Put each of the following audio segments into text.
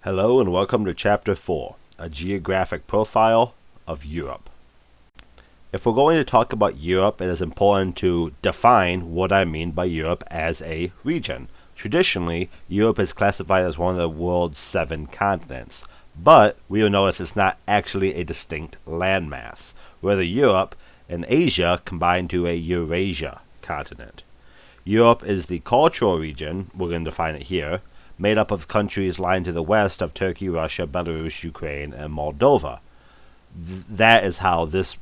Hello and welcome to Chapter 4, a geographic profile of Europe. If we're going to talk about Europe, it is important to define what I mean by Europe as a region. Traditionally, Europe is classified as one of the world's 7 continents, but we will notice it's not actually a distinct landmass, whether Europe and Asia combine to a Eurasia continent. Europe is the cultural region, we're going to define it here, made up of countries lying to the west of Turkey, Russia, Belarus, Ukraine, and Moldova. That is how this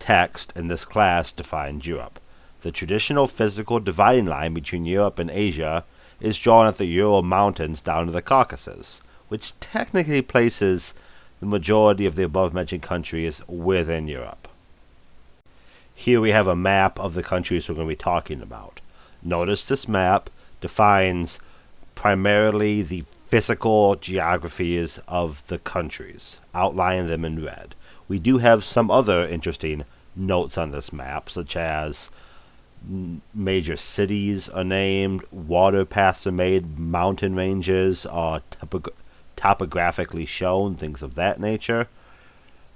text in this class defines Europe. The traditional physical dividing line between Europe and Asia is drawn at the Ural Mountains down to the Caucasus, which technically places the majority of the above-mentioned countries within Europe. Here we have a map of the countries we're going to be talking about. Notice this map defines primarily the physical geographies of the countries, outlining them in red. We do have some other interesting notes on this map, such as major cities are named, water paths are made, mountain ranges are topographically shown, things of that nature.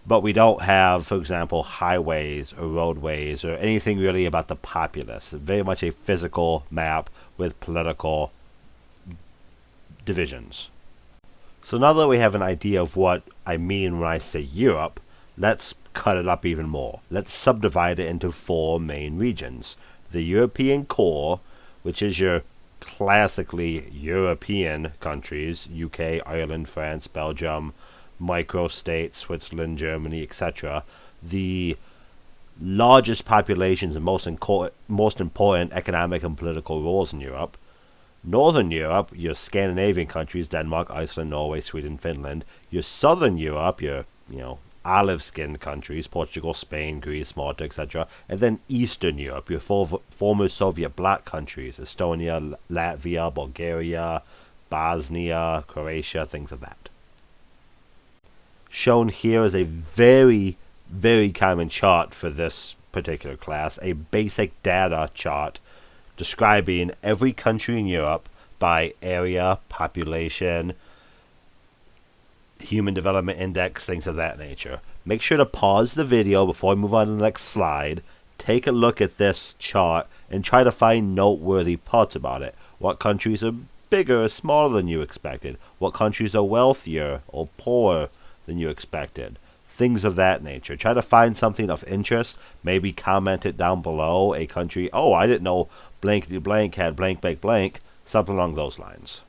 But we don't have, for example, highways or roadways or anything really about the populace. It's very much a physical map with political divisions. So now that we have an idea of what I mean when I say Europe, let's cut it up even more. Let's subdivide it into 4 main regions. The European core, which is your classically European countries, UK, Ireland, France, Belgium, microstates, Switzerland, Germany, etc. The largest populations and most important economic and political roles in Europe. Northern Europe, your Scandinavian countries, Denmark, Iceland, Norway, Sweden, Finland. Your Southern Europe, your olive-skinned countries, Portugal, Spain, Greece, Malta, etc. And then Eastern Europe, your former Soviet bloc countries, Estonia, Latvia, Bulgaria, Bosnia, Croatia, things of that. Shown here is a very, very common chart for this particular class, a basic data chart describing every country in Europe by area, population, human development index, things of that nature. Make sure to pause the video before we move on to the next slide. Take a look at this chart and try to find noteworthy parts about it. What countries are bigger or smaller than you expected? What countries are wealthier or poorer than you expected? Things of that nature. Try to find something of interest. Maybe comment it down below. A country, oh, I didn't know blankety blank had blank blank blank. Something along those lines.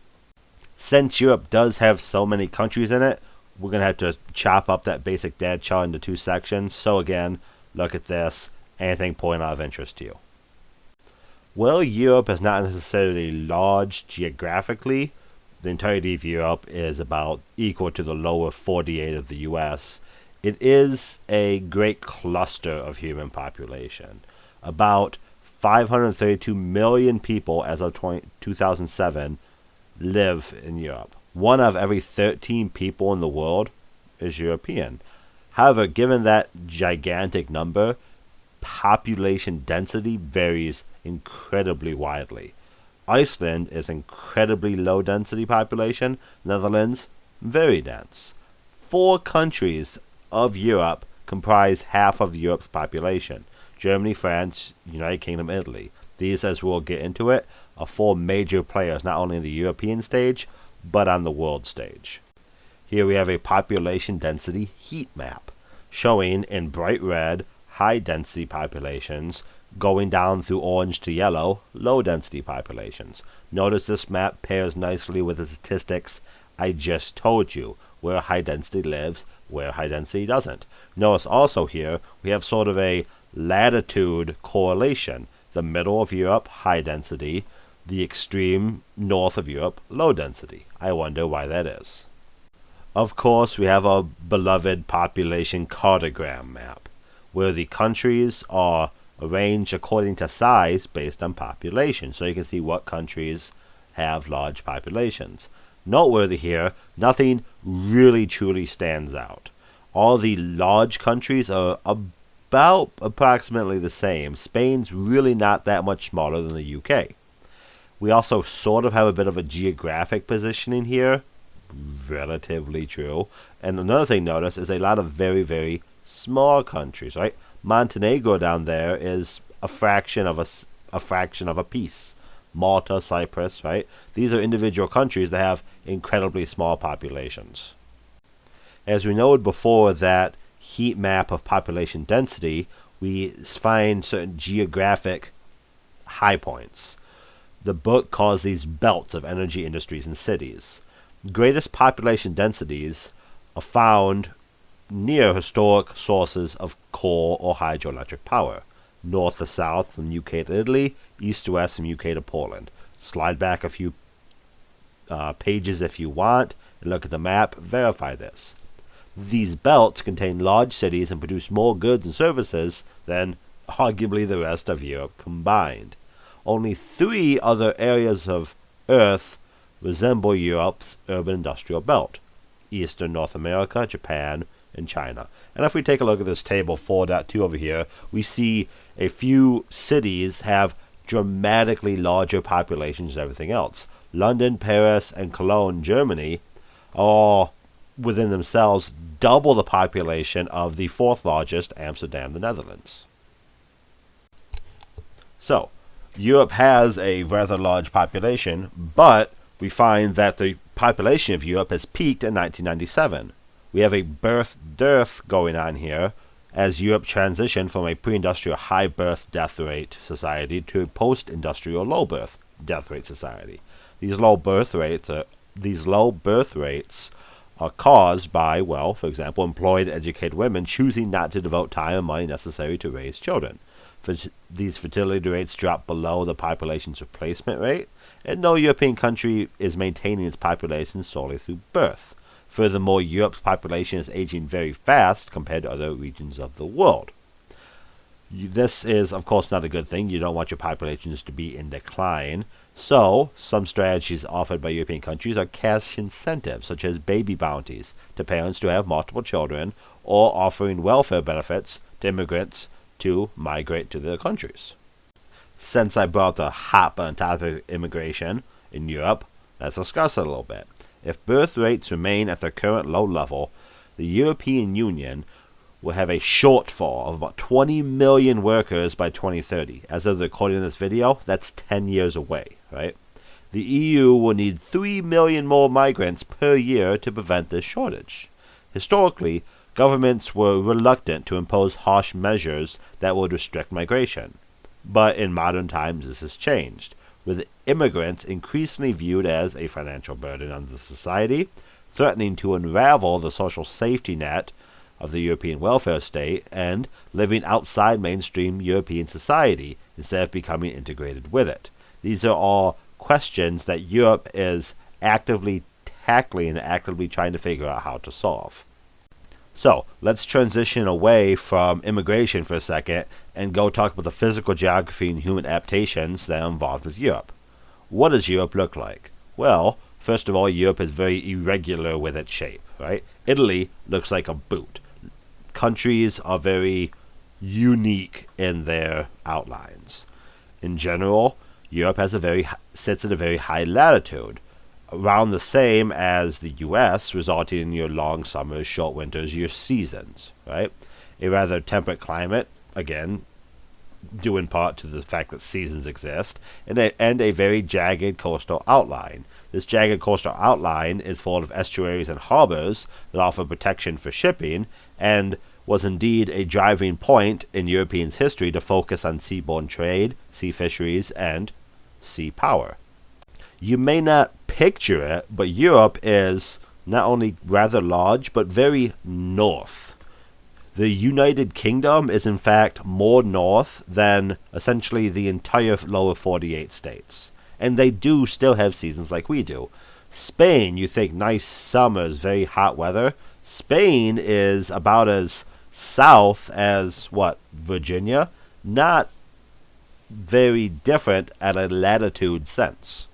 Since Europe does have so many countries in it, we're going to have to chop up that basic data chart into 2 sections. So again, look at this. Anything point out of interest to you? Well, Europe is not necessarily large geographically. The entirety of Europe is about equal to the lower 48 of the US. It is a great cluster of human population. About 532 million people as of 2007 live in Europe. 1 of every 13 people in the world is European. However, given that gigantic number, population density varies incredibly widely. Iceland is incredibly low density population. Netherlands, very dense. 4 countries of Europe comprise half of Europe's population. Germany, France, United Kingdom, Italy. These, as we'll get into it, are 4 major players not only in the European stage, but on the world stage. Here we have a population density heat map, showing in bright red high density populations, going down through orange to yellow, low density populations. Notice this map pairs nicely with the statistics I just told you, where high density lives, where high density doesn't. Notice also here, we have sort of a latitude correlation. The middle of Europe, high density. The extreme north of Europe, low density. I wonder why that is. Of course, we have our beloved population cartogram map, where the countries are arranged according to size based on population, so you can see what countries have large populations. Noteworthy here, nothing really truly stands out. All the large countries are about approximately the same. Spain's really not that much smaller than the UK. We also sort of have a bit of a geographic positioning here. relatively true. And another thing notice is a lot of very, very small countries, right? Montenegro down there is a fraction of a piece. Malta, Cyprus, right? These are individual countries that have incredibly small populations. As we noted before, that heat map of population density, we find certain geographic high points. The book calls these belts of energy industries and cities. Greatest population densities are found near historic sources of coal or hydroelectric power. North to south from UK to Italy, east to west from UK to Poland. Slide back a few pages if you want, and look at the map, verify this. These belts contain large cities and produce more goods and services than arguably the rest of Europe combined. Only 3 other areas of Earth resemble Europe's urban industrial belt: Eastern North America, Japan, and China. And if we take a look at this table 4.2 over here, we see a few cities have dramatically larger populations than everything else. London, Paris, and Cologne, Germany, all within themselves double the population of the 4th largest, Amsterdam, the Netherlands. So, Europe has a rather large population, but we find that the population of Europe has peaked in 1997. We have a birth dearth going on here as Europe transitioned from a pre-industrial high birth death rate society to a post-industrial low birth death rate society. These low birth rates are caused by, well, for example, employed, educated women choosing not to devote time and money necessary to raise children. These fertility rates drop below the population's replacement rate, and no European country is maintaining its population solely through birth. Furthermore, Europe's population is aging very fast compared to other regions of the world. This is, of course, not a good thing. You don't want your populations to be in decline. So, some strategies offered by European countries are cash incentives, such as baby bounties to parents to have multiple children, or offering welfare benefits to immigrants to migrate to their countries. Since I brought the hot button topic of immigration in Europe, let's discuss it a little bit. If birth rates remain at their current low level, the European Union will have a shortfall of about 20 million workers by 2030. As of the recording of this video, that's 10 years away, right? The EU will need 3 million more migrants per year to prevent this shortage. Historically, governments were reluctant to impose harsh measures that would restrict migration. But in modern times, this has changed, with immigrants increasingly viewed as a financial burden on the society, threatening to unravel the social safety net of the European welfare state, and living outside mainstream European society instead of becoming integrated with it. These are all questions that Europe is actively tackling and actively trying to figure out how to solve. So, let's transition away from immigration for a second and go talk about the physical geography and human adaptations that are involved with Europe. What does Europe look like? Well, first of all, Europe is very irregular with its shape, right? Italy looks like a boot. Countries are very unique in their outlines. In general, Europe sits at a very high latitude, around the same as the U.S., resulting in your long summers, short winters, your seasons, right? A rather temperate climate, again, due in part to the fact that seasons exist, and a very jagged coastal outline. This jagged coastal outline is full of estuaries and harbors that offer protection for shipping, and was indeed a driving point in Europeans' history to focus on seaborne trade, sea fisheries, and sea power. You may not picture it, but Europe is not only rather large, but very north. The United Kingdom is in fact more north than essentially the entire lower 48 states. And they do still have seasons like we do. Spain, you think nice summers, very hot weather. Spain is about as south as, Virginia? Not very different at a latitude sense.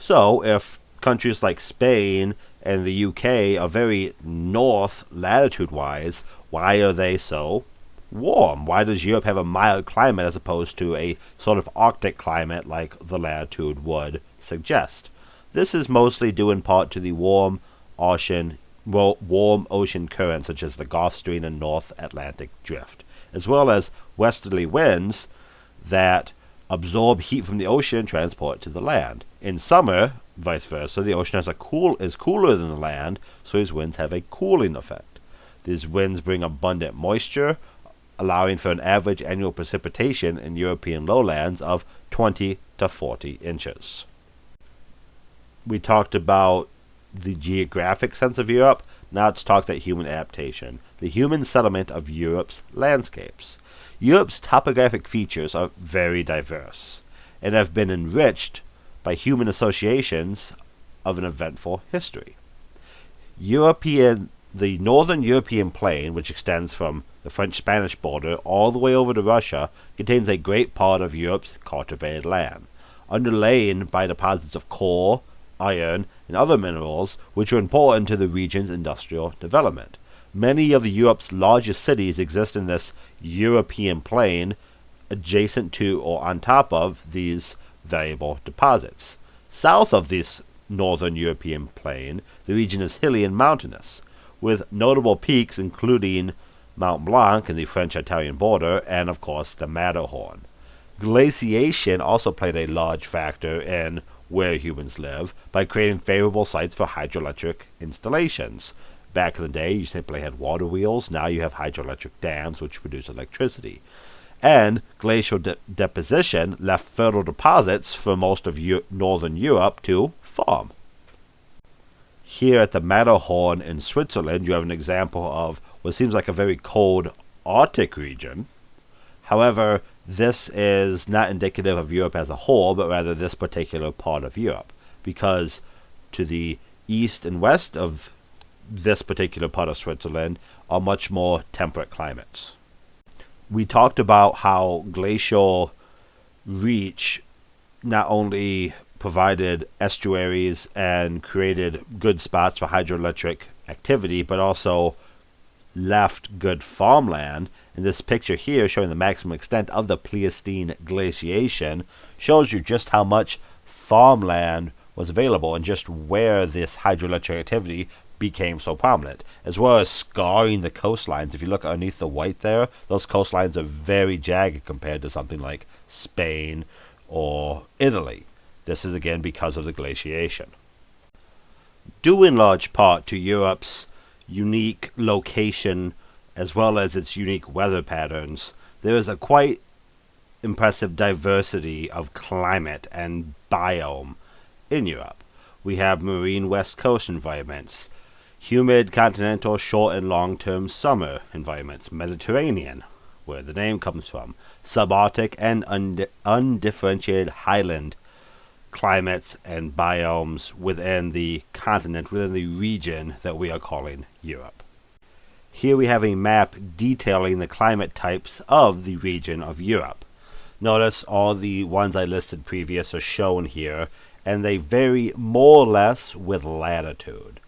So, if countries like Spain and the UK are very north latitude-wise, why are they so warm? Why does Europe have a mild climate as opposed to a sort of Arctic climate like the latitude would suggest? This is mostly due in part to the warm warm ocean currents such as the Gulf Stream and North Atlantic Drift, as well as westerly winds that absorb heat from the ocean and transport it to the land. In summer, vice versa, the ocean is cooler than the land, so these winds have a cooling effect. These winds bring abundant moisture, allowing for an average annual precipitation in European lowlands of 20 to 40 inches. We talked about the geographic sense of Europe. Now let's talk about human adaptation, the human settlement of Europe's landscapes. Europe's topographic features are very diverse and have been enriched by human associations of an eventful history. The northern European plain, which extends from the French-Spanish border all the way over to Russia, contains a great part of Europe's cultivated land, underlain by deposits of coal, iron, and other minerals which are important to the region's industrial development. Many of Europe's largest cities exist in this European plain, adjacent to or on top of these valuable deposits. South of this northern European plain, the region is hilly and mountainous, with notable peaks including Mount Blanc in the French-Italian border and, of course, the Matterhorn. Glaciation also played a large factor in where humans live by creating favorable sites for hydroelectric installations. Back in the day, you simply had water wheels. Now you have hydroelectric dams which produce electricity. And glacial deposition left fertile deposits for most of northern Europe to form. Here at the Matterhorn in Switzerland, you have an example of what seems like a very cold Arctic region. However, this is not indicative of Europe as a whole, but rather this particular part of Europe, because to the east and west of this particular part of Switzerland are much more temperate climates. We talked about how glacial reach not only provided estuaries and created good spots for hydroelectric activity, but also left good farmland. And this picture here, showing the maximum extent of the Pleistocene glaciation, shows you just how much farmland was available and just where this hydroelectric activity became so prominent, as well as scarring the coastlines. If you look underneath the white there, those coastlines are very jagged compared to something like Spain or Italy. This is again because of the glaciation. Due in large part to Europe's unique location as well as its unique weather patterns, there is a quite impressive diversity of climate and biome in Europe. We have marine west coast environments, humid continental short and long-term summer environments, Mediterranean, where the name comes from, subarctic and undifferentiated highland climates and biomes within the continent, within the region that we are calling Europe. Here we have a map detailing the climate types of the region of Europe. Notice all the ones I listed previous are shown here, and they vary more or less with latitude.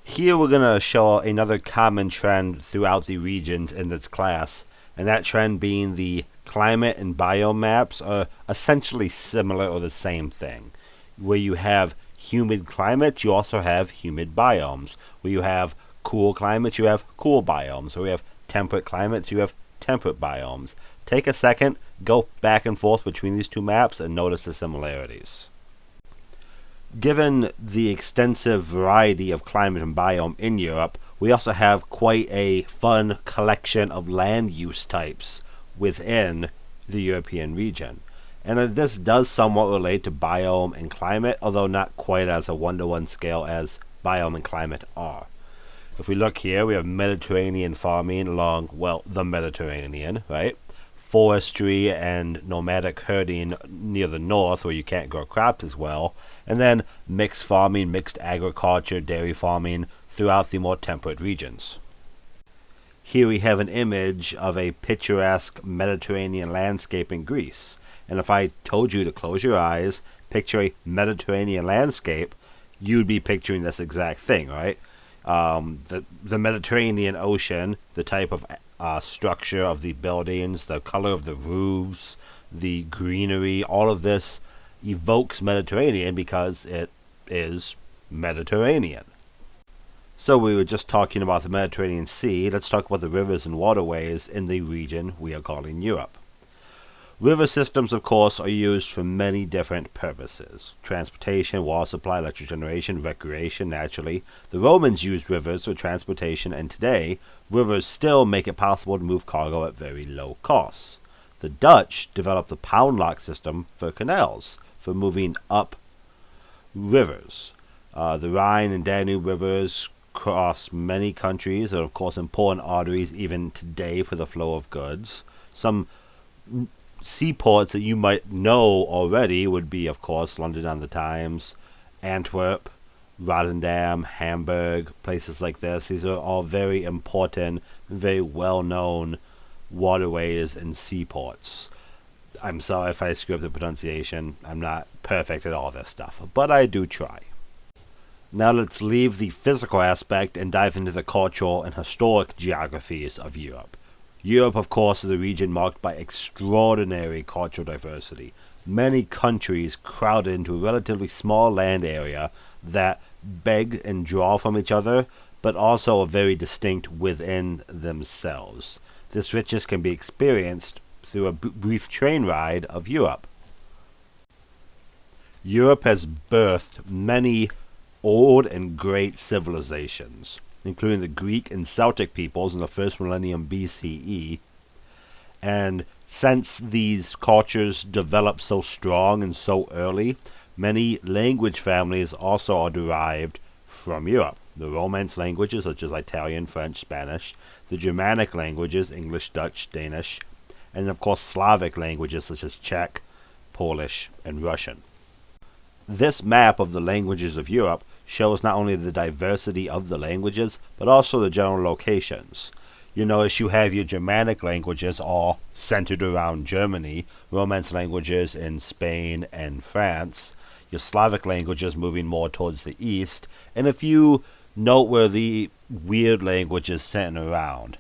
Here we're going to show another common trend throughout the regions in this class, and that trend being the climate and biome maps are essentially similar or the same thing. Where you have humid climates, you also have humid biomes. Where you have cool climates, you have cool biomes. Where you have temperate climates, you have temperate biomes. Take a second, go back and forth between these two maps and notice the similarities. Given the extensive variety of climate and biome in Europe, we also have quite a fun collection of land use types within the European region. And this does somewhat relate to biome and climate, although not quite as a one-to-one scale as biome and climate are. If we look here, we have Mediterranean farming along, well, the Mediterranean, right? Forestry and nomadic herding near the north where you can't grow crops as well, and then mixed farming, mixed agriculture, dairy farming throughout the more temperate regions. Here we have an image of a picturesque Mediterranean landscape in Greece, and if I told you to close your eyes, picture a Mediterranean landscape, you'd be picturing this exact thing, right? The Mediterranean Ocean, the type of structure of the buildings, the color of the roofs, the greenery, all of this evokes Mediterranean because it is Mediterranean. So we were just talking about the Mediterranean Sea. Let's talk about the rivers and waterways in the region we are calling Europe. River systems, of course, are used for many different purposes. Transportation, water supply, electric generation, recreation, naturally. The Romans used rivers for transportation, and today, rivers still make it possible to move cargo at very low costs. The Dutch developed the pound lock system for canals, for moving up rivers. The Rhine and Danube rivers cross many countries, and of course important arteries even today for the flow of goods. Some seaports that you might know already would be, of course, London on the Thames, Antwerp, Rotterdam, Hamburg, places like this. These are all very important, very well-known waterways and seaports. I'm sorry if I screw up the pronunciation. I'm not perfect at all this stuff, but I do try. Now let's leave the physical aspect and dive into the cultural and historic geographies of Europe. Europe, of course, is a region marked by extraordinary cultural diversity. Many countries crowded into a relatively small land area that beg and draw from each other, but also are very distinct within themselves. This richness can be experienced through a brief train ride of Europe. Europe has birthed many old and great civilizations, including the Greek and Celtic peoples in the first millennium BCE. And since these cultures developed so strong and so early, many language families also are derived from Europe. The Romance languages such as Italian, French, Spanish, the Germanic languages, English, Dutch, Danish, and of course Slavic languages such as Czech, Polish, and Russian. This map of the languages of Europe shows not only the diversity of the languages, but also the general locations. You notice you have your Germanic languages all centered around Germany, Romance languages in Spain and France, your Slavic languages moving more towards the east, and a few noteworthy weird languages centered around.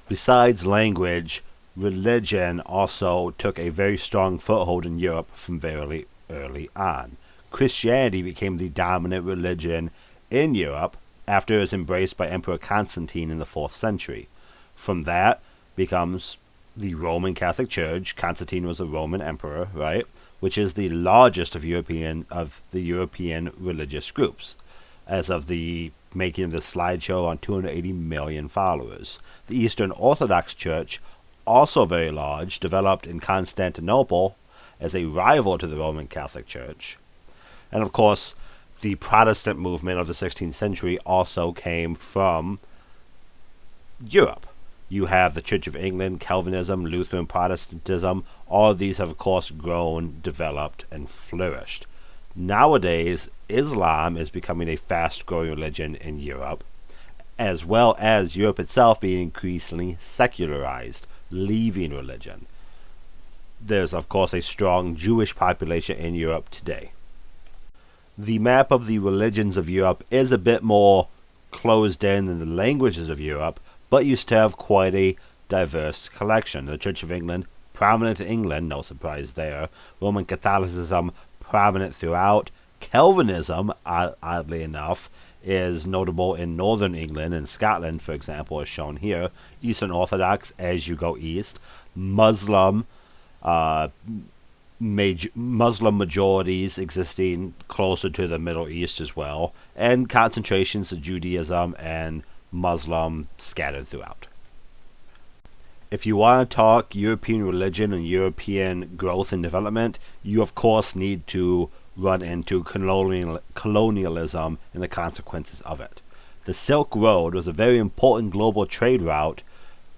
Besides language, religion also took a very strong foothold in Europe from very early on. Christianity became the dominant religion in Europe after it was embraced by Emperor Constantine in the 4th century. From that becomes the Roman Catholic Church. Constantine was a Roman emperor, right? Which is the largest of the European religious groups. As of the making of this slideshow, on 280 million followers. The Eastern Orthodox Church, also very large, developed in Constantinople as a rival to the Roman Catholic Church. And of course, the Protestant movement of the 16th century also came from Europe. You have the Church of England, Calvinism, Lutheran Protestantism. All of these have, of course, grown, developed, and flourished. Nowadays, Islam is becoming a fast-growing religion in Europe, as well as Europe itself being increasingly secularized, leaving religion. There's, of course, a strong Jewish population in Europe today. The map of the religions of Europe is a bit more closed in than the languages of Europe, but you still have quite a diverse collection. The Church of England, prominent in England, no surprise there. Roman Catholicism, prominent throughout. Calvinism, oddly enough, is notable in northern England and Scotland, for example, as shown here. Eastern Orthodox, as you go east. Muslim majorities existing closer to the Middle East as well, and concentrations of Judaism and Muslim scattered throughout. If you want to talk European religion and European growth and development, you of course need to run into colonialism and the consequences of it. The Silk Road was a very important global trade route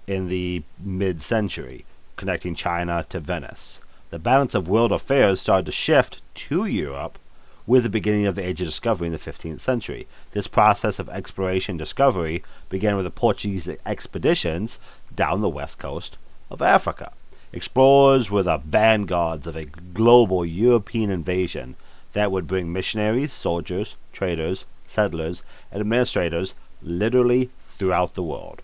in the mid-century, connecting China to Venice. The balance of world affairs started to shift to Europe with the beginning of the Age of Discovery in the 15th century. This process of exploration and discovery began with the Portuguese expeditions down the west coast of Africa. Explorers were the vanguards of a global European invasion that would bring missionaries, soldiers, traders, settlers, and administrators literally throughout the world.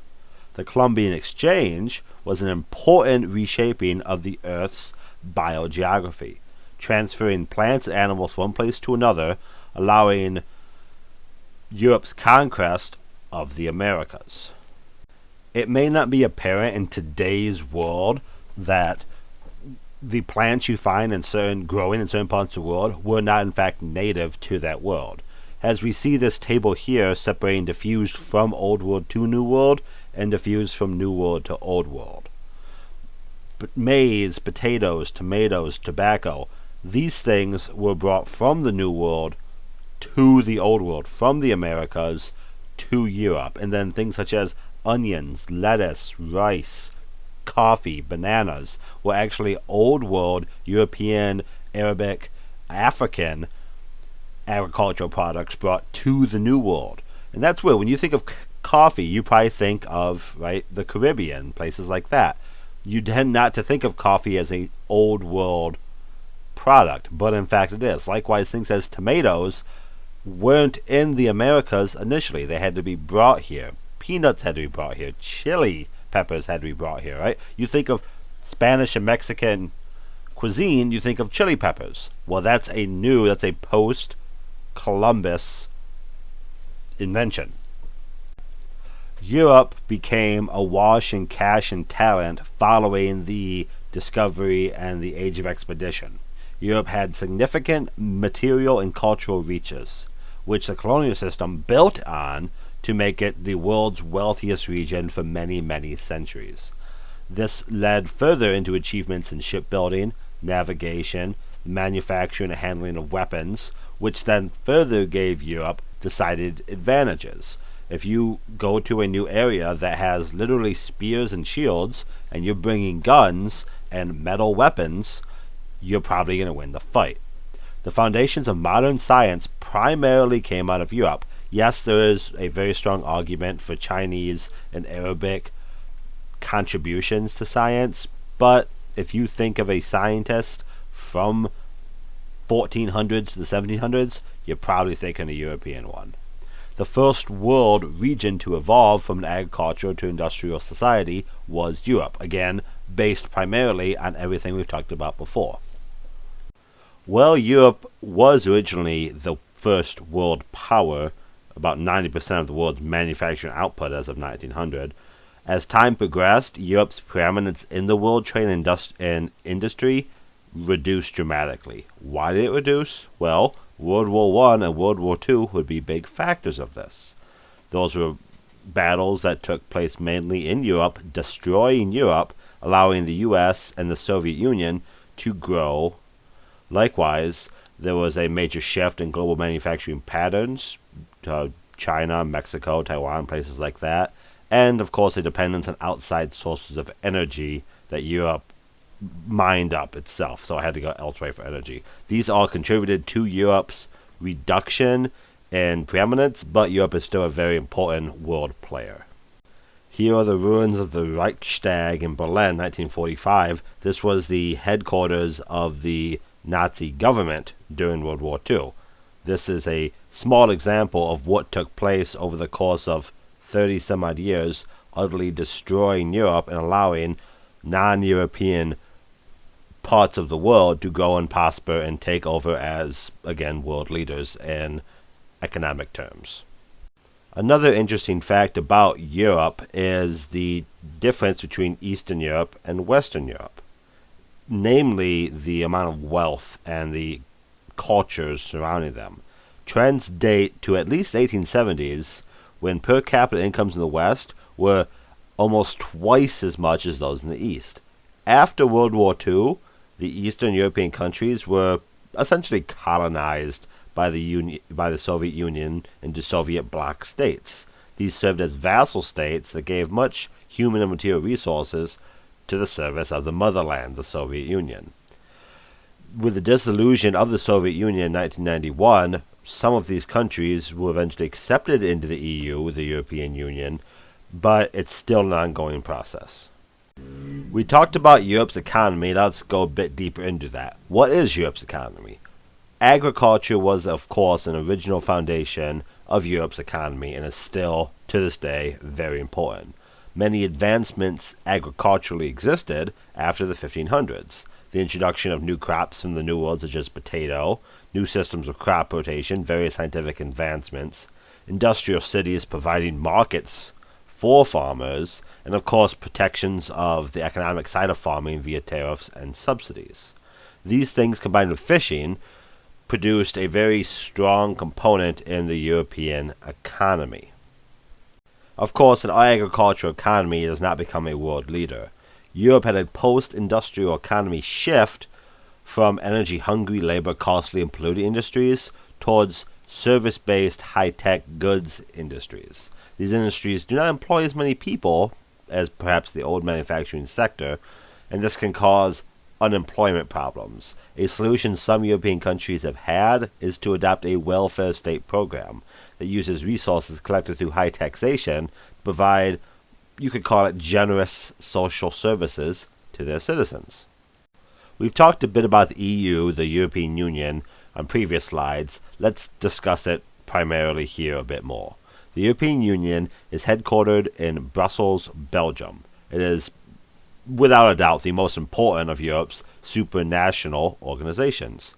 The Columbian Exchange was an important reshaping of the Earth's biogeography. transferring plants and animals from one place to another, allowing Europe's conquest of the Americas. It may not be apparent in today's world that the plants you find growing in certain parts of the world were not in fact native to that world. As we see this table here separating diffused from Old World to New World and diffused from New World to Old World. But maize, potatoes, tomatoes, tobacco, these things were brought from the New World to the Old World, from the Americas to Europe. And then things such as onions, lettuce, rice, coffee, bananas were actually Old World, European, Arabic, African agricultural products brought to the New World. And that's where, when you think of coffee, you probably think of, right, the Caribbean, places like that. You tend not to think of coffee as an Old World product, but in fact it is. Likewise, things as tomatoes weren't in the Americas initially. They had to be brought here. Peanuts had to be brought here. Chili peppers had to be brought here, right? You think of Spanish and Mexican cuisine, you think of chili peppers. Well, that's a post-Columbus invention. Europe became awash in cash and talent following the discovery and the Age of Expedition. Europe had significant material and cultural reaches, which the colonial system built on to make it the world's wealthiest region for many, many centuries. This led further into achievements in shipbuilding, navigation, manufacturing and handling of weapons, which then further gave Europe decided advantages. If you go to a new area that has literally spears and shields, and you're bringing guns and metal weapons, you're probably going to win the fight. The foundations of modern science primarily came out of Europe. Yes, there is a very strong argument for Chinese and Arabic contributions to science, but if you think of a scientist from 1400s to the 1700s, you're probably thinking a European one. The first world region to evolve from an agricultural to industrial society was Europe, again, based primarily on everything we've talked about before. Well, Europe was originally the first world power, about 90% of the world's manufacturing output as of 1900. As time progressed, Europe's preeminence in the world trade and industry reduced dramatically. Why did it reduce? Well, World War I and World War II would be big factors of this. Those were battles that took place mainly in Europe, destroying Europe, allowing the US and the Soviet Union to grow. Likewise, there was a major shift in global manufacturing patterns to China, Mexico, Taiwan, places like that, and of course a dependence on outside sources of energy that Europe mined up itself, so it had to go elsewhere for energy. These all contributed to Europe's reduction in preeminence, but Europe is still a very important world player. Here are the ruins of the Reichstag in Berlin, 1945. This was the headquarters of the Nazi government during World War II. This is a small example of what took place over the course of 30 some odd years, utterly destroying Europe and allowing non-European parts of the world to go and prosper and take over as, again, world leaders in economic terms. Another interesting fact about Europe is the difference between Eastern Europe and Western Europe, namely the amount of wealth and the cultures surrounding them. Trends date to at least the 1870s, when per capita incomes in the West were almost twice as much as those in the East. After World War II, the Eastern European countries were essentially colonized by the Soviet Union into Soviet bloc states. These served as vassal states that gave much human and material resources to the service of the motherland, the Soviet Union. With the dissolution of the Soviet Union in 1991, some of these countries were eventually accepted into the EU, the European Union, but it's still an ongoing process. We talked about Europe's economy. Let's go a bit deeper into that. What is Europe's economy? Agriculture was, of course, an original foundation of Europe's economy and is still, to this day, very important. Many advancements agriculturally existed after the 1500s. the introduction of new crops from the New World, such as potato, new systems of crop rotation, various scientific advancements, industrial cities providing markets for farmers, and of course protections of the economic side of farming via tariffs and subsidies. These things combined with fishing produced a very strong component in the European economy. Of course, an agricultural economy does not become a world leader. Europe had a post-industrial economy shift from energy-hungry, labor-costly, and polluting industries towards service-based, high-tech goods industries. These industries do not employ as many people as perhaps the old manufacturing sector, and this can cause unemployment problems. A solution some European countries have had is to adopt a welfare state program that uses resources collected through high taxation to provide, you could call it, generous social services to their citizens. We've talked a bit about the EU, the European Union, on previous slides. Let's discuss it primarily here a bit more. The European Union is headquartered in Brussels, Belgium. It is, without a doubt, the most important of Europe's supranational organizations.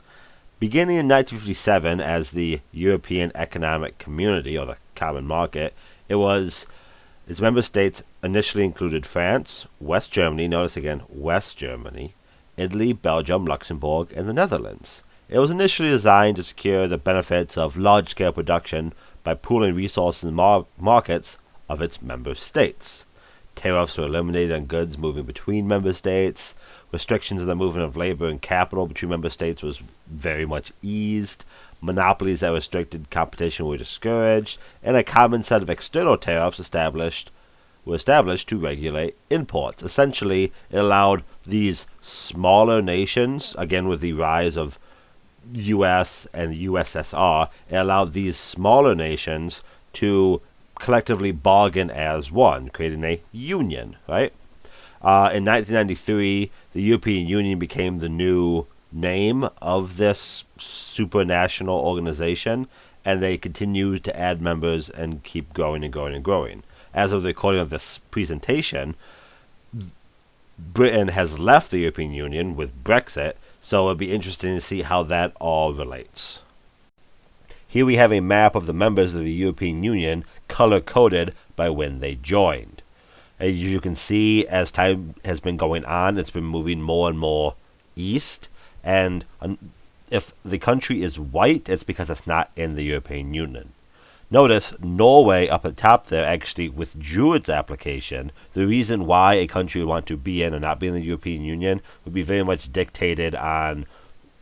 Beginning in 1957 as the European Economic Community, or the Common Market, its member states initially included France, West Germany, notice again, West Germany, Italy, Belgium, Luxembourg, and the Netherlands. It was initially designed to secure the benefits of large-scale production by pooling resources in markets of its member states. Tariffs were eliminated on goods moving between member states. Restrictions on the movement of labor and capital between member states was very much eased. Monopolies that restricted competition were discouraged, and a common set of external tariffs were established to regulate imports. Essentially, it allowed these smaller nations, again with the rise of US and USSR, it allowed these smaller nations to collectively bargain as one, creating a union, right? In 1993, the European Union became the new name of this supranational organization, and they continue to add members and keep growing and growing and growing. As of the recording of this presentation, Britain has left the European Union with Brexit, so it'll be interesting to see how that all relates. Here we have a map of the members of the European Union color-coded by when they joined. As you can see, as time has been going on, it's been moving more and more east, and if the country is white, it's because it's not in the European Union. Notice Norway up at the top there actually withdrew its application. The reason why a country would want to be in or not be in the European Union would be very much dictated on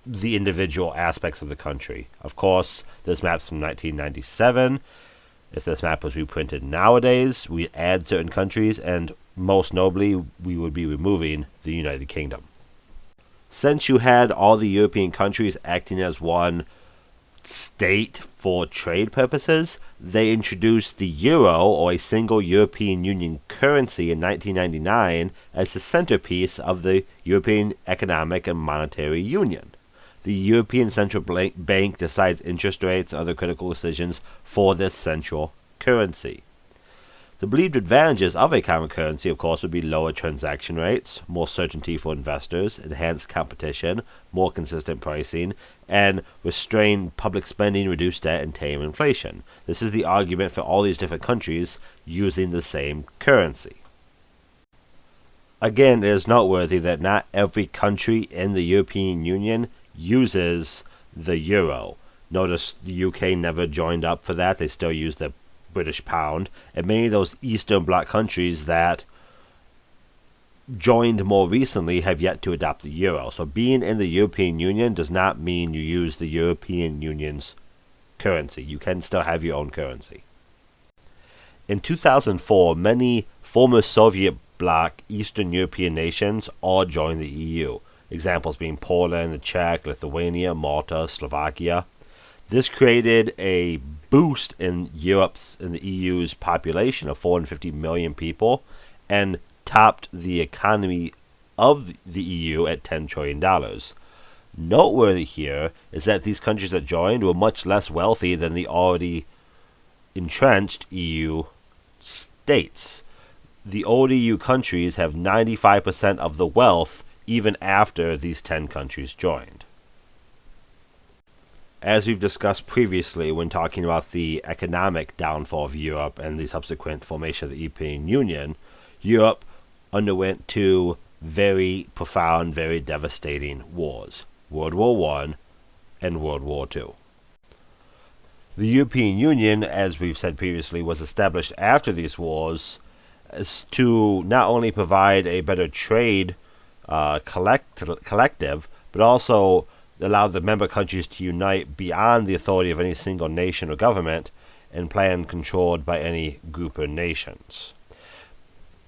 the individual aspects of the country. Of course, this map's from 1997. If this map was reprinted nowadays, we'd add certain countries, and most notably, we would be removing the United Kingdom. Since you had all the European countries acting as one state for trade purposes, they introduced the euro, or a single European Union currency, in 1999 as the centerpiece of the European Economic and Monetary Union. The European Central Bank decides interest rates and other critical decisions for this central currency. The believed advantages of a common currency, of course, would be lower transaction rates, more certainty for investors, enhanced competition, more consistent pricing, and restrained public spending, reduced debt, and tame inflation. This is the argument for all these different countries using the same currency. Again, it is noteworthy that not every country in the European Union uses the euro. Notice the UK never joined up for that. They still use the British pound, and many of those Eastern Bloc countries that joined more recently have yet to adopt the euro. So being in the European Union does not mean you use the European Union's currency. You can still have your own currency. In 2004, many former Soviet Bloc Eastern European nations all joined the EU. Examples being Poland, the Czech, Lithuania, Malta, Slovakia. This created a boost in the EU's population of 450 million people, and topped the economy of the EU at $10 trillion. Noteworthy here is that these countries that joined were much less wealthy than the already entrenched EU states. The old EU countries have 95% of the wealth even after these 10 countries joined. As we've discussed previously when talking about the economic downfall of Europe and the subsequent formation of the European Union, Europe underwent two very profound, very devastating wars, World War I and World War II. The European Union, as we've said previously, was established after these wars as to not only provide a better trade collective, but also allow the member countries to unite beyond the authority of any single nation or government and plan controlled by any group of nations.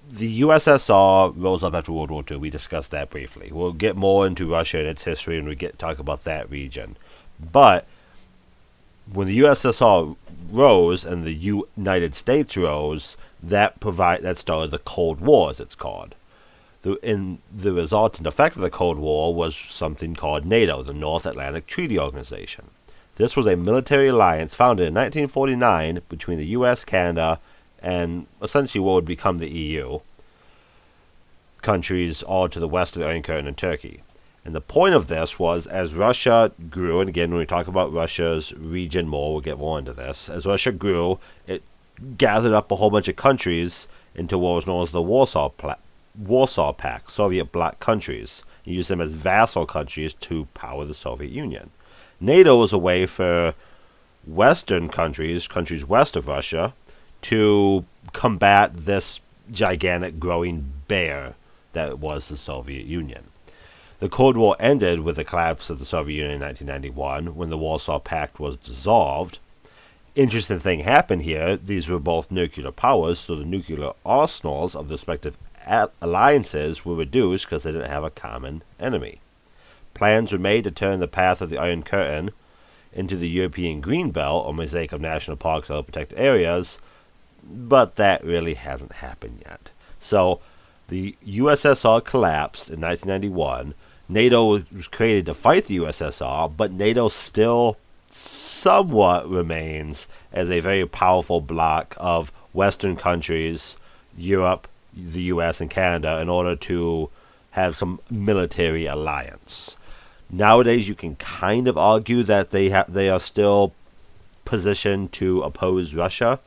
The USSR rose up after World War II. We discussed that briefly. We'll get more into Russia and its history when we talk about that region. But when the USSR rose and the United States rose, that started the Cold War, as it's called. The resultant effect of the Cold War was something called NATO, the North Atlantic Treaty Organization. This was a military alliance founded in 1949 between the U.S., Canada, and essentially what would become the EU, countries all to the west of the Iron Curtain and Turkey. And the point of this was, as Russia grew, and again, when we talk about Russia's region more, we'll get more into this. As Russia grew, it gathered up a whole bunch of countries into what was known as the Warsaw Pact, Soviet bloc countries, and used them as vassal countries to power the Soviet Union. NATO was a way for Western countries west of Russia, to combat this gigantic growing bear that was the Soviet Union. The Cold War ended with the collapse of the Soviet Union in 1991 when the Warsaw Pact was dissolved. Interesting thing happened here. These were both nuclear powers, so the nuclear arsenals of the respective alliances were reduced because they didn't have a common enemy. Plans were made to turn the path of the Iron Curtain into the European Green Belt, or mosaic of national parks and other protected areas, but that really hasn't happened yet. So the USSR collapsed in 1991. NATO was created to fight the USSR, but NATO still somewhat remains as a very powerful bloc of Western countries, Europe, the US, and Canada, in order to have some military alliance. Nowadays, you can kind of argue that they are still positioned to oppose Russia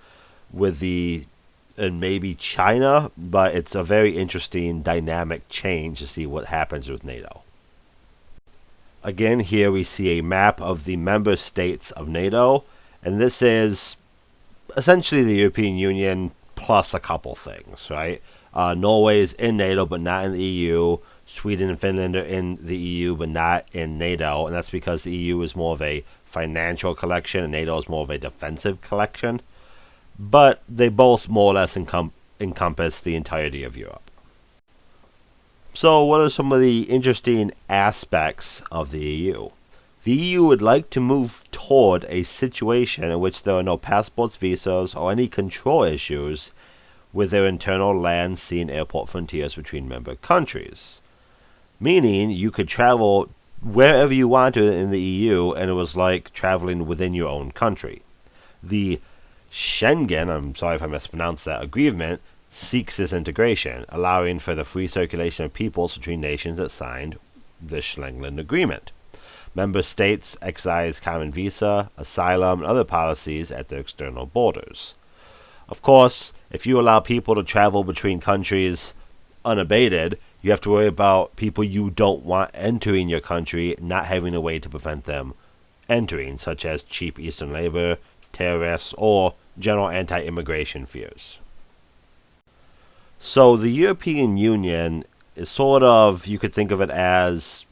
and maybe China, but it's a very interesting dynamic change to see what happens with NATO. Again, here we see a map of the member states of NATO, and this is essentially the European Union plus a couple things, right? Norway is in NATO but not in the EU. Sweden and Finland are in the EU but not in NATO, and that's because the EU is more of a financial collection and NATO is more of a defensive collection. But they both more or less encompass the entirety of Europe. So what are some of the interesting aspects of the EU? The EU would like to move toward a situation in which there are no passports, visas, or any control issues with their internal land, sea, and airport frontiers between member countries. Meaning you could travel wherever you wanted in the EU, and it was like traveling within your own country. The Schengen, I'm sorry if I mispronounced that, agreement seeks this integration, allowing for the free circulation of peoples between nations that signed the Schengen Agreement. Member states exercise common visa, asylum, and other policies at their external borders. Of course, if you allow people to travel between countries unabated, you have to worry about people you don't want entering your country not having a way to prevent them entering, such as cheap Eastern labor, terrorists, or general anti-immigration fears. So the European Union is sort of, you could think of it as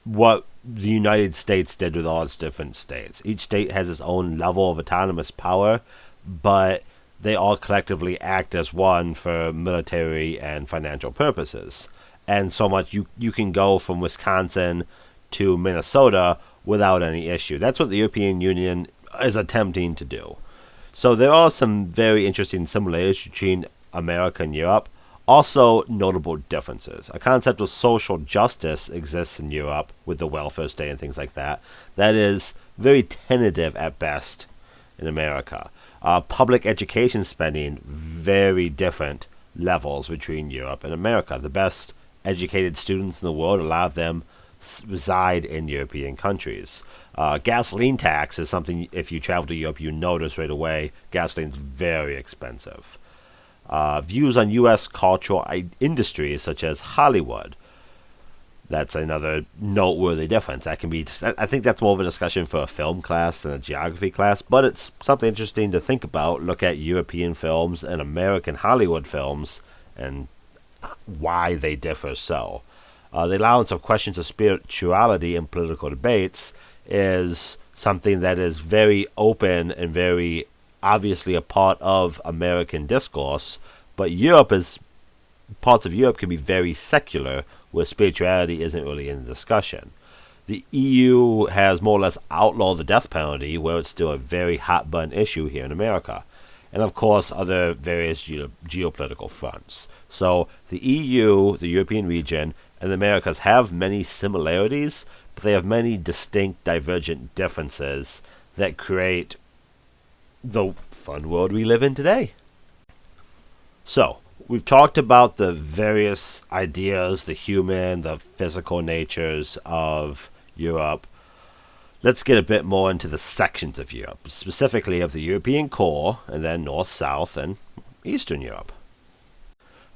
what the United States did with all its different states. Each state has its own level of autonomous power, but they all collectively act as one for military and financial purposes. And so much you can go from Wisconsin to Minnesota without any issue. That's what the European Union is attempting to do. So there are some very interesting similarities between America and Europe. Also notable differences. A concept of social justice exists in Europe with the welfare state and things like that. That is very tentative at best in America. Public education spending, very different levels between Europe and America. The best educated students in the world, a lot of them reside in European countries. Gasoline tax is something, if you travel to Europe, you notice right away. Gasoline's very expensive. Views on U.S. cultural industries such as Hollywood. That's another noteworthy difference. That can be, I think that's more of a discussion for a film class than a geography class, but it's something interesting to think about. Look at European films and American Hollywood films and why they differ so. The allowance of questions of spirituality in political debates is something that is very open and very obviously a part of American discourse, but parts of Europe can be very secular, where spirituality isn't really in the discussion. The EU has more or less outlawed the death penalty, where it's still a very hot button issue here in America. And of course, other various geopolitical fronts. So the EU, the European region, and the Americas have many similarities, but they have many distinct divergent differences that create the fun world we live in today. So, we've talked about the various ideas, the human, the physical natures of Europe. Let's get a bit more into the sections of Europe, specifically of the European core, and then North, South, and Eastern Europe.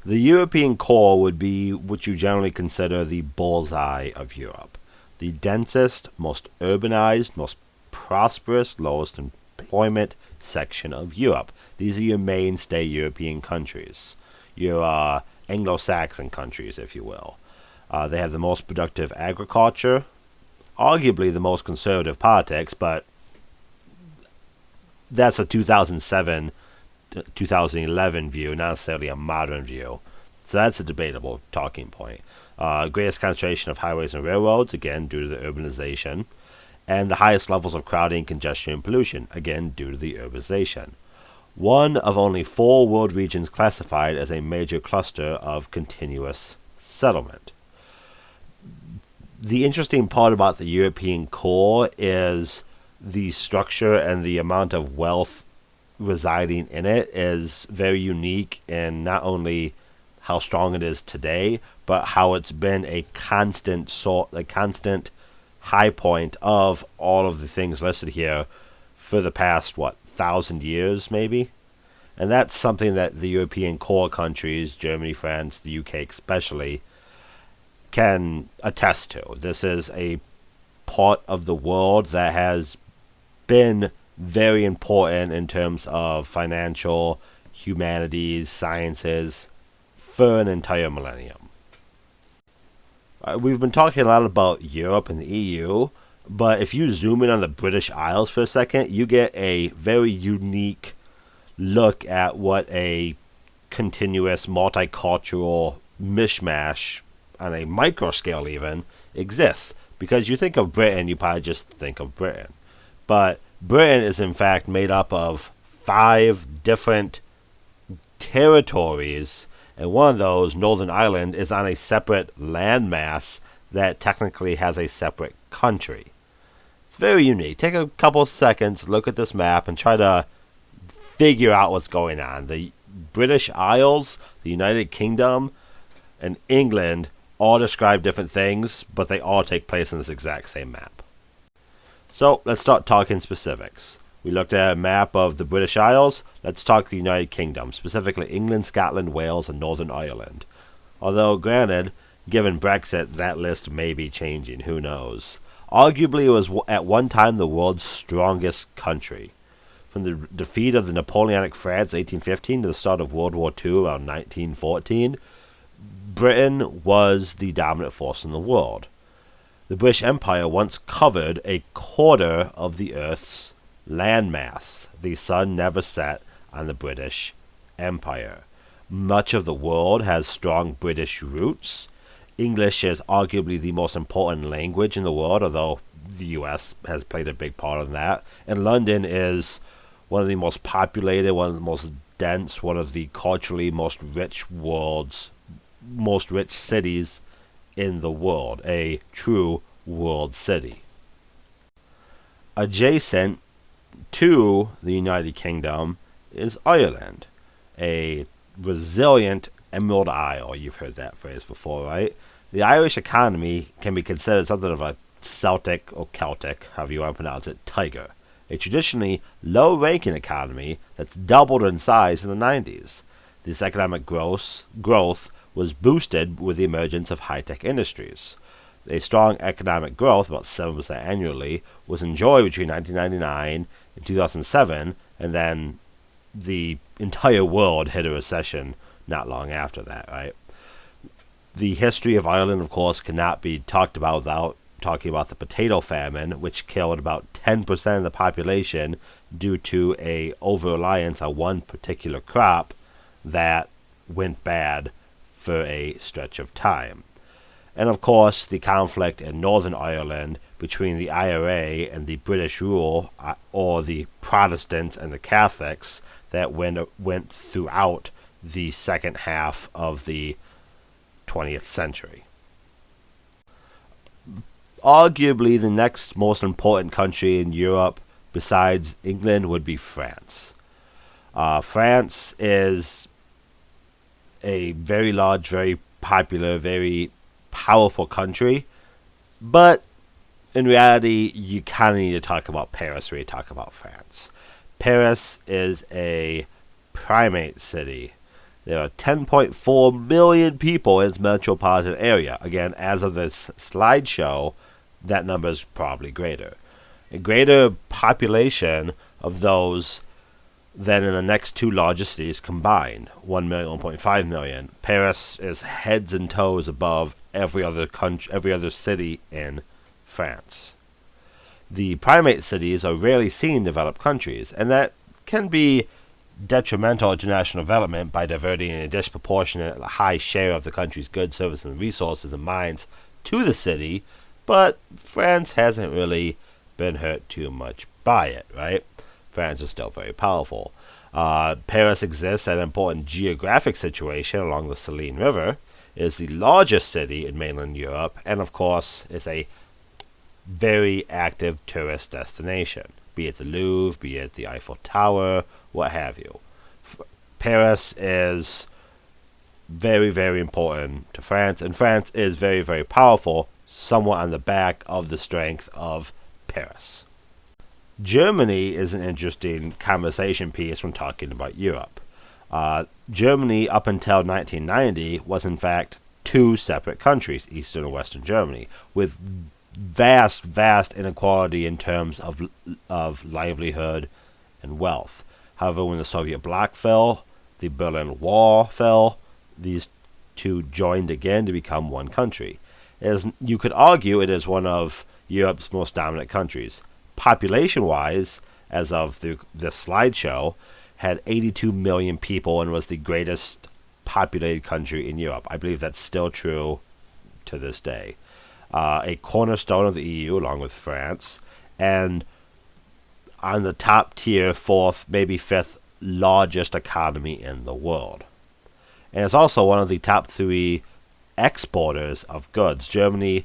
The European core would be what you generally consider the bullseye of Europe. The densest, most urbanized, most prosperous, lowest employment section of Europe. These are your mainstay European countries. Your Anglo-Saxon countries, if you will. They have the most productive agriculture, arguably the most conservative politics, but that's a 2007, 2011 view, not necessarily a modern view. So that's a debatable talking point. Greatest concentration of highways and railroads, again, due to the urbanization. And the highest levels of crowding, congestion, and pollution, again, due to the urbanization. One of only 4 world regions classified as a major cluster of continuous settlement. The interesting part about the European core is the structure and the amount of wealth residing in it is very unique in not only how strong it is today, but how it's been a constant high point of all of the things listed here for the past, 1,000 years maybe? And that's something that the European core countries, Germany, France, the UK especially, can attest to. This is a part of the world that has been very important in terms of financial, humanities, sciences, for an entire millennium. We've been talking a lot about Europe and the EU, but if you zoom in on the British Isles for a second, you get a very unique look at what a continuous multicultural mishmash on a micro scale even exists. Because you think of Britain, you probably just think of Britain. But Britain is in fact made up of 5 different territories, and one of those, Northern Ireland, is on a separate landmass that technically has a separate country. It's very unique. Take a couple seconds, look at this map, and try to figure out what's going on. The British Isles, the United Kingdom, and England all describe different things, but they all take place in this exact same map. So let's start talking specifics. We looked at a map of the British Isles. Let's talk the United Kingdom, specifically England, Scotland, Wales, and Northern Ireland. Although, granted, given Brexit, that list may be changing. Who knows? Arguably, it was at one time the world's strongest country. From the defeat of the Napoleonic France 1815 to the start of World War II around 1914, Britain was the dominant force in the world. The British Empire once covered a quarter of the Earth's landmass. The sun never set on the British Empire. Much of the world has strong British roots. English is arguably the most important language in the world, although the US has played a big part in that. And London is one of the most populated, one of the most dense, one of the culturally most rich cities in the world. A true world city. Adjacent to the United Kingdom is Ireland, a resilient Emerald Isle. You've heard that phrase before, right? The Irish economy can be considered something of a Celtic or Celtic, however you want to pronounce it, tiger. A traditionally low-ranking economy that's doubled in size in the 90s. This economic growth was boosted with the emergence of high-tech industries. A strong economic growth, about 7% annually, was enjoyed between 1999 and 2007, and then the entire world hit a recession not long after that, right? The history of Ireland, of course, cannot be talked about without talking about the potato famine, which killed about 10% of the population due to a over-reliance on one particular crop that went bad for a stretch of time. And of course, the conflict in Northern Ireland between the IRA and the British rule, or the Protestants and the Catholics, that went throughout the second half of the 20th century. Arguably, the next most important country in Europe besides England would be France. France is a very large, very popular, very powerful country, but in reality, you kind of need to talk about Paris when you talk about France. Paris is a primate city. There are 10.4 million people in its metropolitan area. Again, as of this slideshow, that number is probably greater. A greater population of those than in the next two largest cities combined, 1 million, 1.5 million. Paris is heads and toes above every other country, every other city in France. The primate cities are rarely seen in developed countries, and that can be detrimental to national development by diverting a disproportionate high share of the country's goods, services, and resources and mines to the city, but France hasn't really been hurt too much by it, right? France is still very powerful. Paris exists at an important geographic situation along the Seine River, is the largest city in mainland Europe, and of course is a very active tourist destination, be it the Louvre, be it the Eiffel Tower, what have you. Paris is very, very important to France, and France is very, very powerful, somewhat on the back of the strength of Paris. Germany is an interesting conversation piece when talking about Europe. Germany, up until 1990, was in fact two separate countries, Eastern and Western Germany, with vast, vast inequality in terms of livelihood and wealth. However, when the Soviet bloc fell, the Berlin Wall fell, these two joined again to become one country. You could argue it is one of Europe's most dominant countries. Population-wise, as of this slideshow, had 82 million people and was the greatest populated country in Europe. I believe that's still true to this day. A cornerstone of the EU, along with France, and on the top tier, fourth, maybe fifth largest economy in the world. And it's also one of the top three exporters of goods. Germany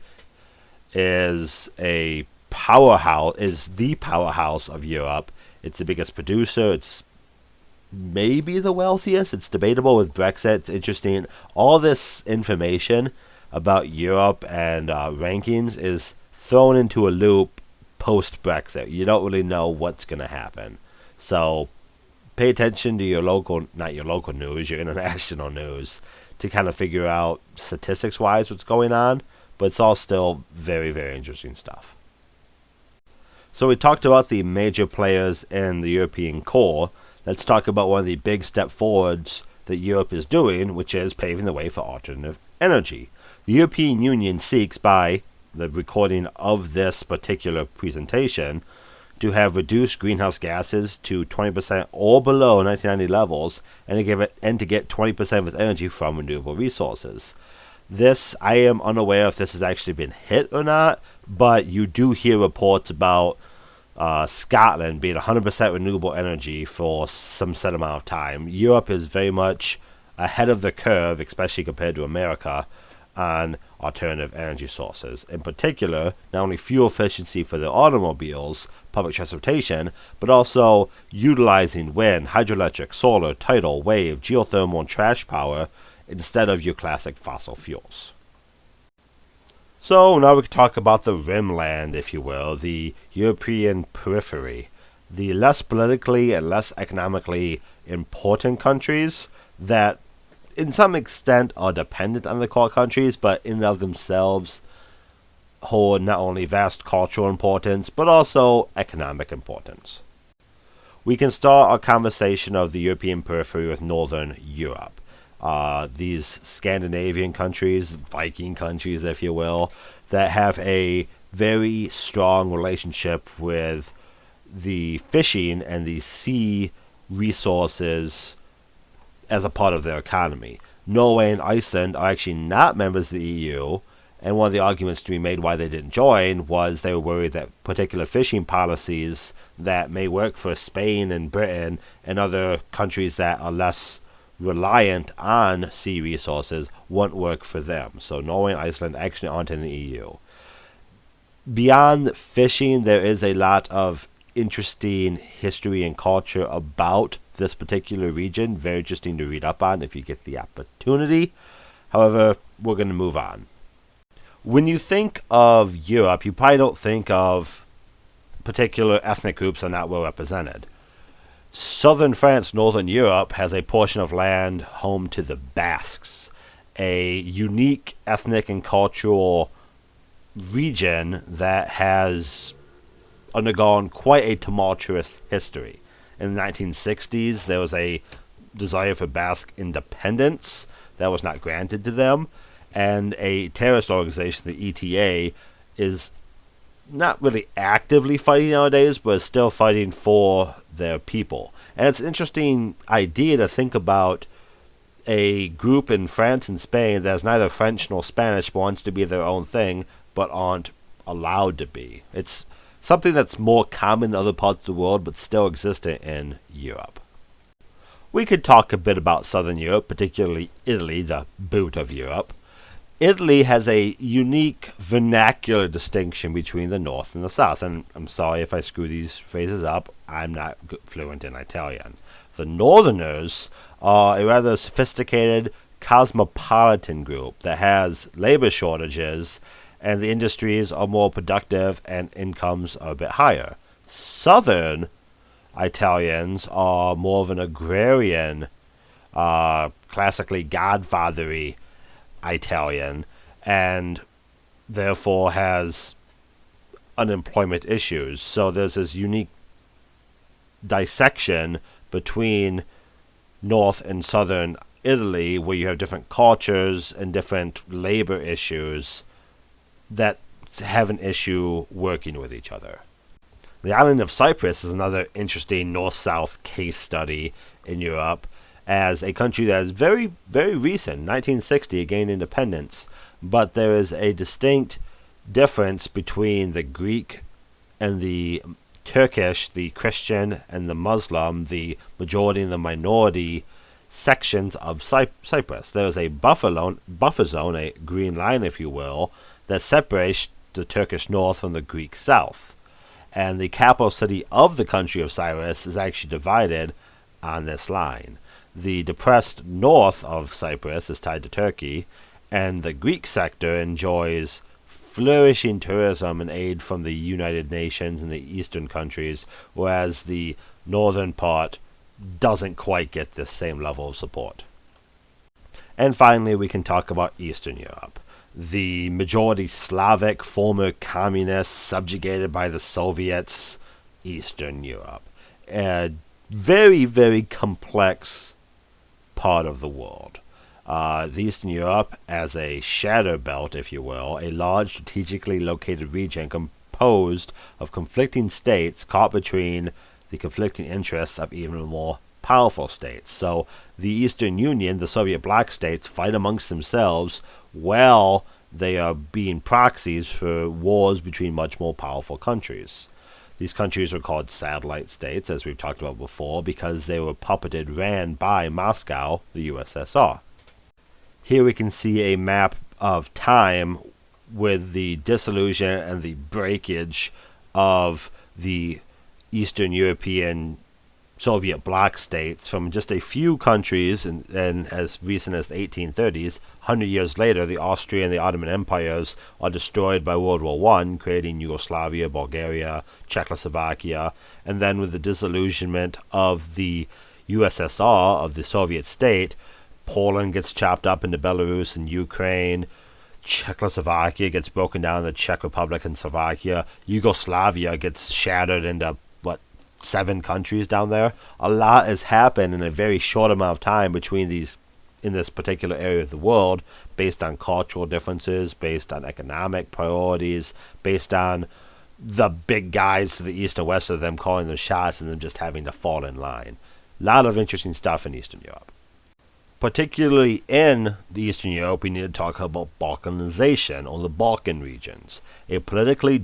is the powerhouse of Europe. It's the biggest producer. It's maybe the wealthiest. It's debatable with Brexit. It's interesting. All this information about Europe and rankings is thrown into a loop post-Brexit. You don't really know what's going to happen. So pay attention to your not your local news, your international news, to kind of figure out statistics-wise what's going on. But it's all still very, very interesting stuff. So we talked about the major players in the European core. Let's talk about one of the big step forwards that Europe is doing, which is paving the way for alternative energy. The European Union seeks, by the recording of this particular presentation, to have reduced greenhouse gases to 20% or below 1990 levels, and to get 20% of its energy from renewable resources. This, I am unaware if this has actually been hit or not, but you do hear reports about Scotland being 100% renewable energy for some set amount of time. Europe is very much ahead of the curve, especially compared to America, on alternative energy sources. In particular, not only fuel efficiency for the automobiles, public transportation, but also utilizing wind, hydroelectric, solar, tidal, wave, geothermal, and trash power instead of your classic fossil fuels. So now we can talk about the rimland, if you will, the European periphery, the less politically and less economically important countries that in some extent are dependent on the core countries, but in and of themselves hold not only vast cultural importance, but also economic importance. We can start our conversation of the European periphery with Northern Europe. These Scandinavian countries, Viking countries, if you will, that have a very strong relationship with the fishing and the sea resources as a part of their economy. Norway and Iceland are actually not members of the EU, and one of the arguments to be made why they didn't join was they were worried that particular fishing policies that may work for Spain and Britain and other countries that are less reliant on sea resources won't work for them. So Norway and Iceland actually aren't in the EU. Beyond fishing, there is a lot of interesting history and culture about this particular region. Very interesting to read up on if you get the opportunity. However, we're going to move on. When you think of Europe, you probably don't think of particular ethnic groups that are not well represented. Southern France, Northern Europe, has a portion of land home to the Basques, a unique ethnic and cultural region that has undergone quite a tumultuous history. In the 1960s, there was a desire for Basque independence that was not granted to them, and a terrorist organization, the ETA, is not really actively fighting nowadays, but is still fighting for their people. And it's an interesting idea to think about a group in France and Spain that is neither French nor Spanish, but wants to be their own thing, but aren't allowed to be. It's something that's more common in other parts of the world, but still existent in Europe. We could talk a bit about Southern Europe, particularly Italy, the boot of Europe. Italy has a unique vernacular distinction between the North and the South, and I'm sorry if I screw these phrases up, I'm not fluent in Italian. The Northerners are a rather sophisticated cosmopolitan group that has labor shortages, and the industries are more productive and incomes are a bit higher. Southern Italians are more of an agrarian, classically godfathery Italian, and therefore has unemployment issues. So there's this unique dissection between North and Southern Italy where you have different cultures and different labor issues that have an issue working with each other. The island of Cyprus is another interesting north-south case study in Europe, as a country that is very, very recent, 1960, it gained independence, but there is a distinct difference between the Greek and the Turkish, the Christian and the Muslim, the majority and the minority sections of Cyprus. There is a buffer zone, a green line, if you will, that separates the Turkish north from the Greek south. And the capital city of the country of Cyprus is actually divided on this line. The depressed north of Cyprus is tied to Turkey, and the Greek sector enjoys flourishing tourism and aid from the United Nations and the eastern countries, whereas the northern part doesn't quite get this same level of support. And finally, we can talk about Eastern Europe. The majority Slavic, former communists, subjugated by the Soviets, Eastern Europe. A very, very complex part of the world. The Eastern Europe as a shadow belt, if you will, a large strategically located region composed of conflicting states caught between the conflicting interests of even more powerful states. So the Eastern Union, the Soviet bloc states, fight amongst themselves while they are being proxies for wars between much more powerful countries. These countries were called satellite states, as we've talked about before, because they were ran by Moscow, the USSR. Here we can see a map of time with the dissolution and the breakage of the Eastern European Soviet bloc states from just a few countries, and as recent as the 1830s. 100 years later, the Austrian and the Ottoman empires are destroyed by World War I, creating Yugoslavia, Bulgaria, Czechoslovakia, and then with the disillusionment of the USSR, of the Soviet state, Poland gets chopped up into Belarus and Ukraine. Czechoslovakia gets broken down into the Czech Republic and Slovakia. Yugoslavia gets shattered into 7 countries down there. A lot has happened in a very short amount of time between these, in this particular area of the world, based on cultural differences, based on economic priorities, based on the big guys to the east and west of them calling the shots and them just having to fall in line. A lot of interesting stuff in Eastern Europe. Particularly in the Eastern Europe, we need to talk about Balkanization, or the Balkan regions, a political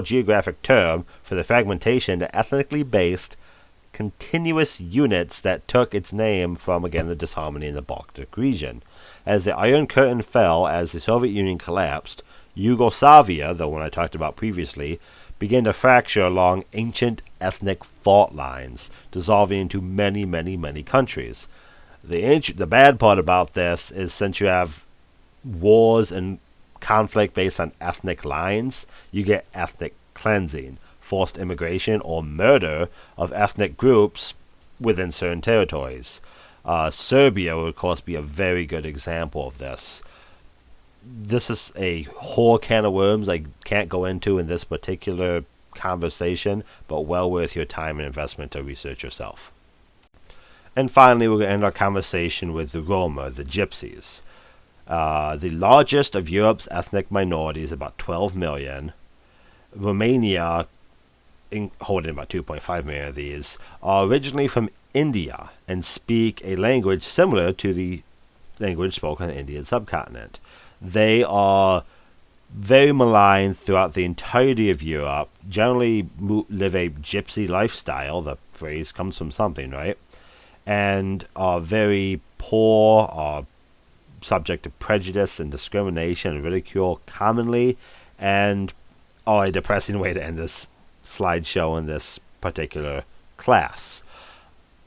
geographic term for the fragmentation to ethnically based continuous units that took its name from, again, the disharmony in the Baltic region. As the Iron Curtain fell, as the Soviet Union collapsed, Yugoslavia, the one I talked about previously, began to fracture along ancient ethnic fault lines, dissolving into many, many, many countries. The bad part about this is, since you have wars and conflict based on ethnic lines, you get ethnic cleansing, forced immigration, or murder of ethnic groups within certain territories. Serbia would, of course, be a very good example of this. This is a whole can of worms I can't go into in this particular conversation, but well worth your time and investment to research yourself. And finally, we're going to end our conversation with the Roma, the Gypsies. The largest of Europe's ethnic minorities, about 12 million. Romania, holding about 2.5 million of these, are originally from India and speak a language similar to the language spoken in the Indian subcontinent. They are very maligned throughout the entirety of Europe, generally live a gypsy lifestyle. The phrase comes from something, right? And are very poor, are subject to prejudice and discrimination and ridicule commonly, and are a depressing way to end this slideshow in this particular class.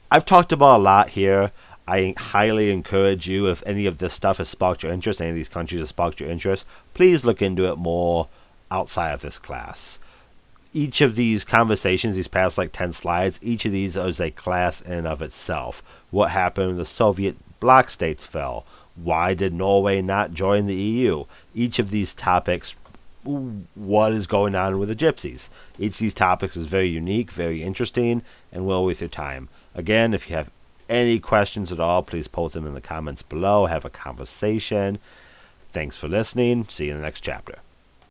I've talked about a lot here. I highly encourage you, if any of this stuff has sparked your interest, any of these countries have sparked your interest, please look into it more outside of this class. Each of these conversations, these past 10 slides, each of these is a class in and of itself. What happened when the Soviet bloc states fell? Why did Norway not join the EU? Each of these topics, what is going on with the gypsies? Each of these topics is very unique, very interesting, and well worth your time. Again, if you have any questions at all, please post them in the comments below. Have a conversation. Thanks for listening. See you in the next chapter.